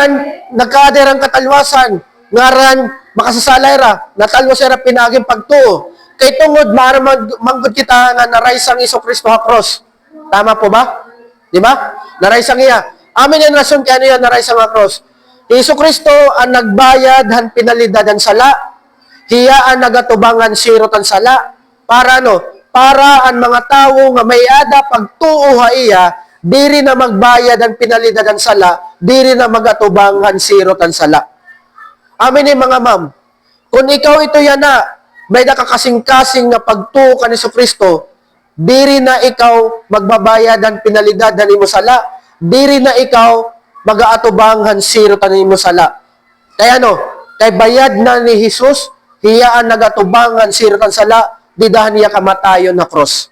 ngaran nagkaderang katalwasan, ngaran makasasalayra, natalwasera pinaging pagtuo. Kay tungod mara manggod kita nga naraysang Kristo ha cross. Tama po ba? Di ba? Naraysang iya. Amin yung rason kaya niya naraysang ha cross. Kristo ang nagbayad han pinalidadan sala. Hiya ang nagatubangan siro tan sala. Para para ang mga tawo nga may ada pagtuo ha iya, diri na magbayad ang pinalidadan sala, diri na magatubangan siro tan sala. Amin ni mga ma'am, kung ikaw ito yan na, may nakakasing-kasing na pagtuo ka ni Kristo, diri na ikaw magbabayad ang pinalidadan mo sala, diri na ikaw mag-aatubangan siro tan mo sala. Kaya kay bayad na ni Jesus, hiyaan nagatubangan siro tan sala, didahan niya kamatayon na cross.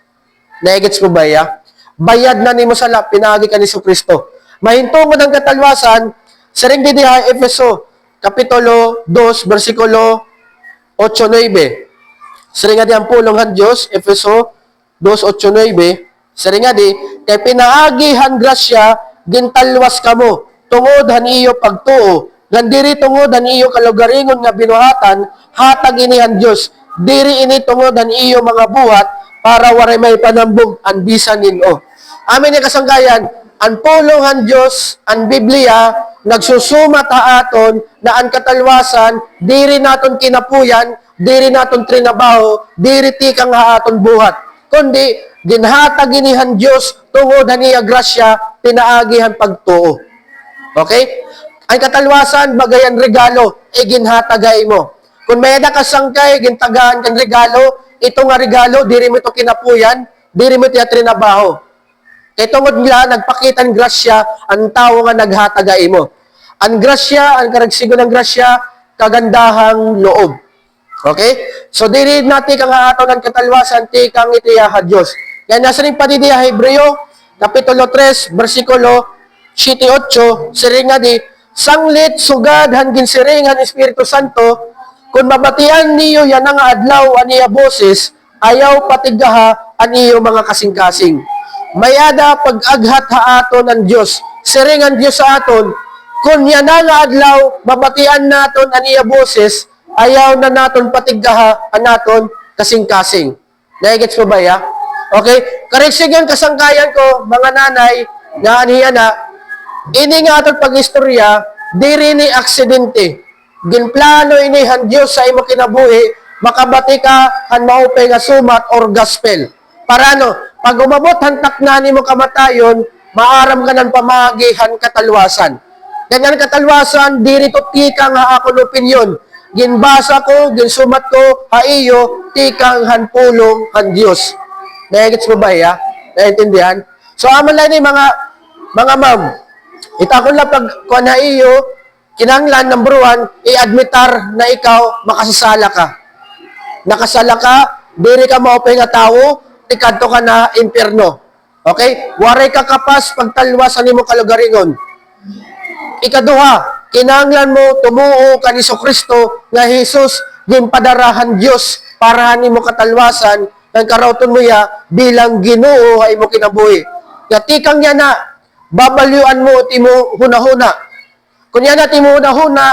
Naigits mo ba ya? Bayad na ni mo sala, pinagi ka ni Kristo. Mahintungod ang katalwasan, sa ring didiha, Efeso, Kapitulo 2, versikulo 8-9. Sa ring di ang pulong han Diyos, Efeso 2:8-9, sa ring di, kay pinaagihan grasya, gintalwas kamo, tungod han iyo pagtuo, gandiri tungod han iyo kalugaringon nga binuhatan, hatag ini han Diyos, diri ini tungod han iyo mga buhat, para waray may panambog ang bisan nino. Amin ni kasanggayan, ang pulong Diyos, ang Biblia, nagsusumat aton na ang katalwasan, diri naton kinapuyan, diri naton trinabaho, diri tikang aton buhat. Kundi, ginhatag inihan Diyos, tungod niya grasya, pinaagihan pagtuo. Okay? Ang katalwasan, bagayan regalo, ginhatagay mo. Kung may nakasangkay, gintagaan kang regalo, ito nga regalo, diri mo ito kinapuyan, diri mo ito trinabaho. Kaya tungod nila, nagpakitan grasya, ang tao nga naghatagay mo. Ang grasya, ang karagsigo ng grasya, kagandahang loob. Okay? So, diri natin kang haaton ng katalwasan, tikang itiyaha Diyos. Kaya nasa rin padidiya, Hebreo, Kapitulo 3, versikulo 7-8, siringa di, sanglit, sugad, hangin siringan, Espiritu Santo, kung mabatian niyo yan ang adlaw, aniya boses, ayaw patigaha, aniyo mga kasing-kasing. May ada pag-aghat haaton ng Diyos. Siringan Diyos sa aton. Kung yan ang adlaw, mabatian naton aniya boses, ayaw na naton patiggaha anaton kasing-kasing. Naigits ko ba ya? Okay? Kareksigan kasangkayan ko, mga nanay, na aniya na, ini nga aton pag-istorya, diri ni aksidente. Ginplano ini han Diyos sa imo kinabuhi, makabati ka han maupay nga sumat or gospel. Para pag umabot hantak na ni mo kamatayon, maaram ka ng pamagihan katalwasan. Ganyan katalwasan, diri to tikang ha akong opinyon. Ginbasa ko, ginsumat ko, ha iyo, tikang han pulong han Diyos. Naigits mo ba ya? Naintindihan? So, aman lang ni mga ma'am, itakon lang pag kung na iyo, kinanglan, number 1, i-admitar na ikaw, makasasala ka. Nakasala ka, diri ka maupay nga tao, tikadto ka na impyerno. Okay? Waray ka kapas pagtalwasan nimo kalugaringon. Ikaduha, kinanglan mo tumuo ka ni Kristo nga Jesus ginpadarahan Dios para nimo katalwasan ng karauton mo ya bilang Ginoo ay mo kinabuhi. Yatikang niya na babalyuan mo timo hunahuna. Kunya na timo hunahuna,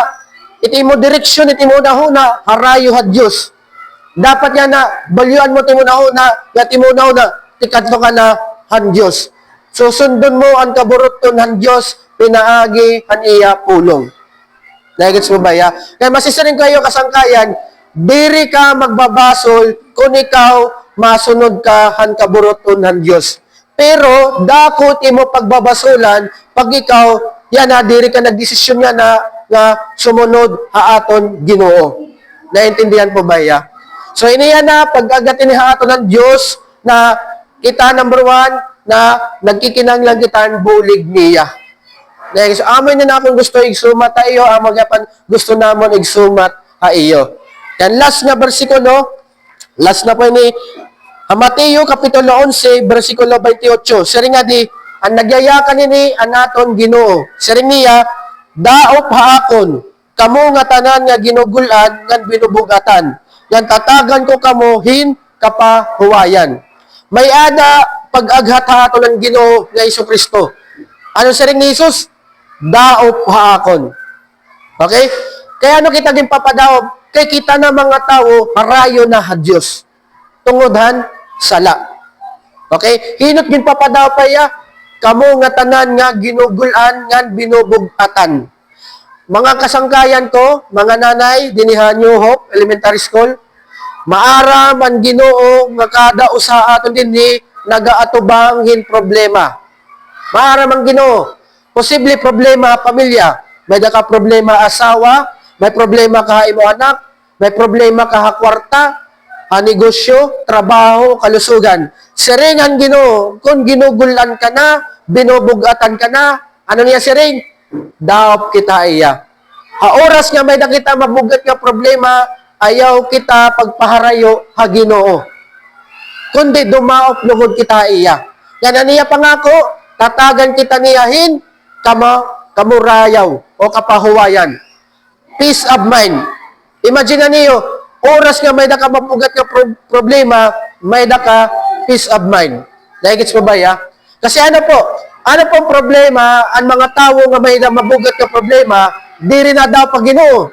iti mo direksyon iti mo hunahuna harayo had Dios. Dapat yan na, balyuan mo timunahuna, nga timunahuna, tikadto ka na han Diyos. Susundon mo ang kaburuton han Diyos, pinaagi han iya pulong. Naigits mo ba ya? Kaya masisaring kayo kasangkayan, diri ka magbabasol kung ikaw masunod ka han kaburuton han Diyos. Pero, dakot imo pagbabasulan, pag ikaw, yan na, diri ka nagdesisyon nga na, sumunod haaton Ginoo. Naintindihan po ba ya? So, iniya na, pag-agatin ni hato ng Diyos na kita, number 1, na nagkikinanglang kita bulig niya. So, amoy na akong gusto igsumat ha iyo, amag yapan gusto namon igsumat ha iyo. Yan, last na versikulo, last na po ini, Mateo, Kapitulo 11, versikulo 28. Siring nga di, ang nagyayakan ini, anaton Ginoo. Siring niya, daop haakon, kamo nga tanan nga ginugulan, nga binubugatan. Yan tatagan ko kamuhin kapahuwayan. May ada pag-aghatato ng Ginoo nga Kristo. Ano sa ring ni Jesus? daop haakon. Okay? Kaya ano kita ginpapadaop? Kay kita na mga tao, harayo na ha Diyos. Tungodhan, sala. Okay? Hinot ginpapadaop pa ya, kamo nga tanan nga ginugulan nga binubugatan. Mga kasangkayan ko, mga nanay, dinihan New Hope Elementary School, maara man Ginoo nga kada usa aton dinhi nagaatubanghin problema. Maara man Ginoo, posible problema pamilya, may daka problema asawa, may problema ka imo anak, may problema ka ha kwarta, negosyo, trabaho, kalusugan. Siringan Ginoo, kung ginugulan ka na, binubugatan ka na, ano niya siring? Daop kita iya. Ha oras nga may nakita mabugat nga problema, ayaw kita pagpaharayo ha Ginoo. Kundi dumaop lugod kita iya. Yan niya pangako, tatagan kita niyahin, kamurayaw o kapahuwayan. Peace of mind. Imagine niyo, oras nga may naka mabugat nga problema, may naka peace of mind. Naigits ko ba ya? Kasi ano po problema, ang mga tao nga may mabugat nga problema, di rin na daw pag Ginoo.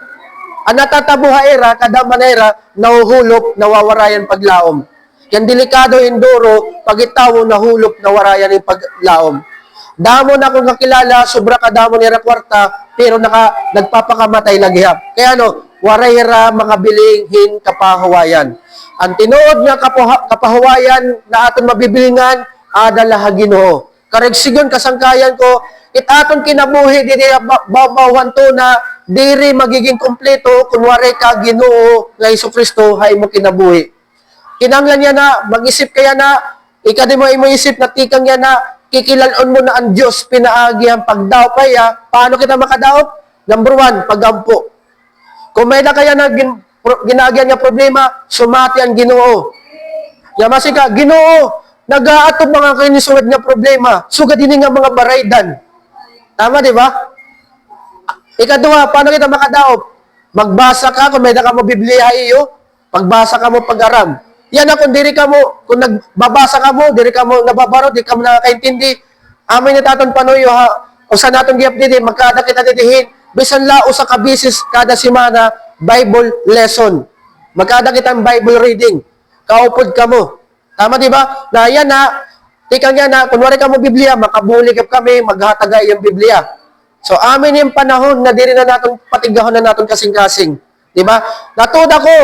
Ang natatabuhaira, kada manera, nahuhulop, nawawarayan paglaom. Yan delikado induro, pag itawo, nahulop, nawarayan yung paglaom. Damo na akong kakilala, sobra ka damo nira kwarta, pero nagpapakamatay laghihap. Kaya warayra mga bilinghin kapahuwayan. Ang tinuod nga kapahuwayan na aton mabibilingan, adala ha Ginoo. Karegsigon kasangkayan ko, aton kinabuhi diri babawan to na diri magiging kompleto kunwari ka Ginoo nga Hesukristo hay mo kinabuhi. Kinanglan niya na mag-isip kaya na ikadi mo isip na tikang niya na kikilalon mo na ang Dios pinaagi ang pagdaop kaya paano kita makadaop? Number 1, pagampo. Kung may na kaya na ginagyan niya problema, sumati ang Ginoo. Yamasi ka, Ginoo, nagaatog mga kinisugad nga problema, sugad ini nga mga baraydan. Tama, di ba? Ikaduha, paano kita makadaop? Magbasa ka, kung may na ka mo Biblia iyo, pagbasa ka mo pag-aram. Yan kung diri ka mo, kung nagbabasa ka mo, diri ka mo nababaro, di ka mo nakakaintindi, amin ni taton panuyo ha, o sa naton giap didi, magkada kita didihin, bisan lao sa kabisis kada semana, Bible lesson. Magkada kitang Bible reading. Kaupod ka mo. Tama di ba? Na yan tikang yan kunwari ka mo Biblia, makabuli kami, maghataga yung Biblia. So, amin yung panahon na diri na natin patigahon na natin kasing-kasing. Di ba? Natuda ko,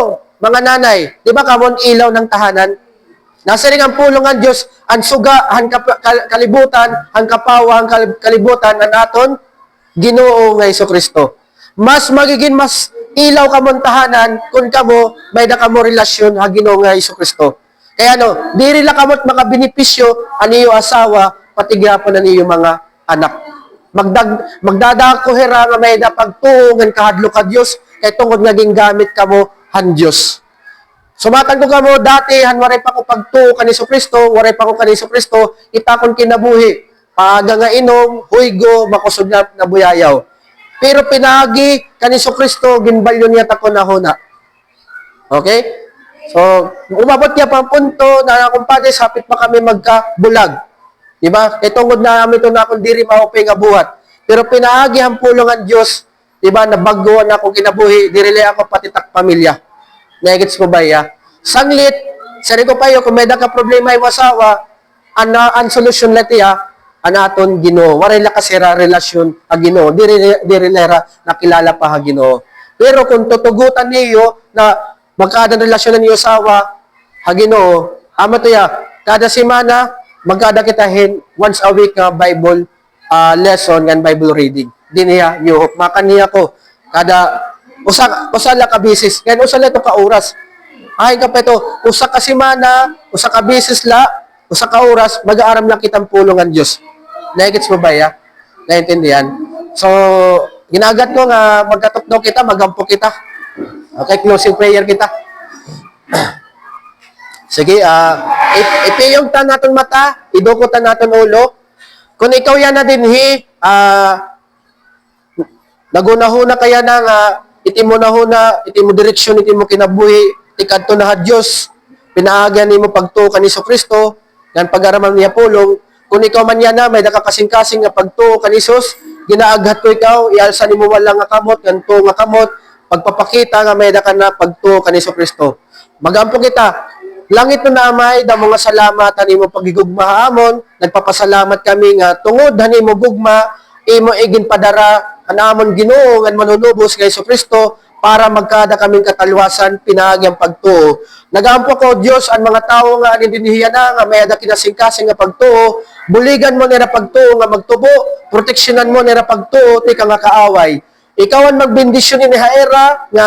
mga nanay, di ba kamon ilaw ng tahanan? Nasa rin ang pulong ng Diyos, ang suga, ang kalibutan, ang kapawa, ang kalibutan na naton, Ginoo nga Hesukristo. Mas magiging mas ilaw kamon tahanan kung kamo may na kamo relasyon ha Ginoo nga Hesukristo. Kaya diri la kamot mga benepisyo aniyo asawa pati gyapon aniyo mga anak. Magdadako hera nga may na pagtuongan kahadlo ka Dios kay tungod nga gingamit kamo han Dios. Sumatan ko kamo dati waray pa ko pagtuo kan Hesukristo, waray pa ko kan Hesukristo, itakon kinabuhi. Paaga nga inom, huygo, makusog na buyayaw. Pero pinagi kan Hesukristo ginbalyo niya ta kunahuna. Okay? So, umabot niya pang punto na kumpare, sapit pa kami magkabulag. Diba? E tungod na namin ito na akong diri maupay nga buhat. Pero pinaagi ang pulong ang Diyos, diba, nabaguan ako kinabuhi, dirili ako pati tak pamilya. Negits ko ba ya? Sanglit, sari ko pa yun, kung may ka problema yung asawa, ang solusyon lati anaton Ginoo. Waray la kasira relasyon ha Ginoo. Diri lera nakilala pa ha Ginoo. Pero kung tutugutan niyo na magkada relasyon niyo asawa ha Ginoo, amo to ya, kada semana magkada kitahin once a week nga Bible lesson and Bible reading. Diniya niyo makaniya ko kada usa la ka bisis. Kaya usa la to ka oras. Ay ka pa ito, usa ka semana, usa ka bisis la, usa ka oras mag-aaram lang kitang pulong ang Dios. Naigits mo ba ya? Naintindihan? So, ginagat ko nga magkatukdo kita, magampo kita. Okay, closing prayer kita. Sige, ipiyong ta natin mata, idukutan natin ulo. Kung ikaw yan na dinhi, nagunahuna kaya na nga, itimo direksyon, itimo kinabuhi, ikadto na ha Diyos, pinaagyan nimo pagtuo kan Hesukristo, yan pag-araman niya pulong. Kung ikaw man yan na, may nakakasing-kasing nga pagtuo kan Isus, ginaaghat ko ikaw, ialsa nimo wala nga kamot, nganto nga kamot, pagpapakita nga may da ka na pagtuo kani Kristo. Magampo kita. Langit na namay, damo nga salamat animo pagigugma amon. Nagpapasalamat kami nga tungod hanimo gugma, imo igin padara kanamon Ginoo nga manunubos kay Kristo para magkada kaming katalwasan pinaagi ang pagtuo. Nagampo ko Dios ang mga tawo nga anindihiya na nga may ada kinasingkasing nga pagtuo, buligan mo nila pagtuo nga magtubo, proteksyonan mo nila pagtuo ti ka nga kaaway. Ikaw ang magbendisyon ni Haera nga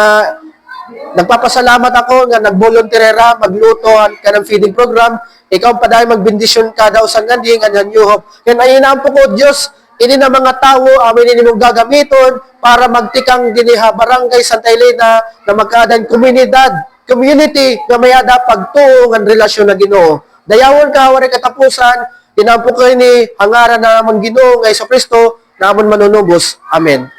nagpapasalamat ako nga nagbolunterera, magluto ka ng feeding program. Ikaw pa dahil magbendisyon ka daw sa nganding, anyan yuhop. Yan ay inaampo ko, Diyos, ini na mga tao, amin ini mong gagamiton para magtikang diniha barangay Santa Elena na magkadang community nga mayada pagtuong ang relasyon na Ginoo. Dayawon ka, wari katapusan, inaampo ko ini, hangaran na naman Ginoo, nga Kristo, na amon manunubos. Amen.